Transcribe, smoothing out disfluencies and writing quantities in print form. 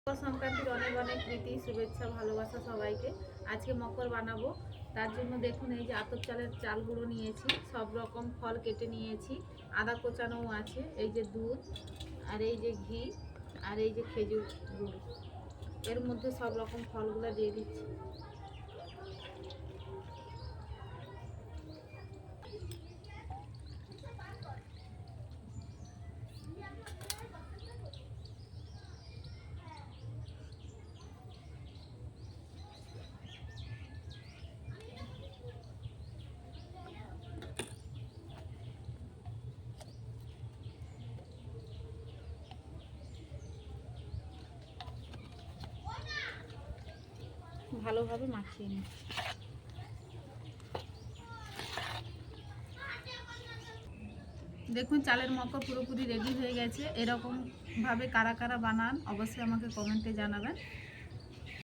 মকর সংক্রান্তির অনেক অনেক প্রীতি শুভেচ্ছা ভালোবাসা সবাইকে। আজকে মকর বানাবো, তার জন্য দেখুন এই যে আতপ চালের চাল গুঁড়ো নিয়েছি, সব রকম ফল কেটে নিয়েছি, আদা কোচানোও আছে, এই যে দুধ আর এই যে ঘি আর এই যে খেজুর গুড়। এর মধ্যে সব রকম ফলগুলো দিয়ে দিচ্ছি। ভালোভাবে মাখিয়ে নিই। দেখুন চালের মকর পুরোপুরি রেডি হয়ে গেছে। এরকম ভাবে কারা কারা বানান অবশ্যই আমাকে কমেন্টে জানাবেন।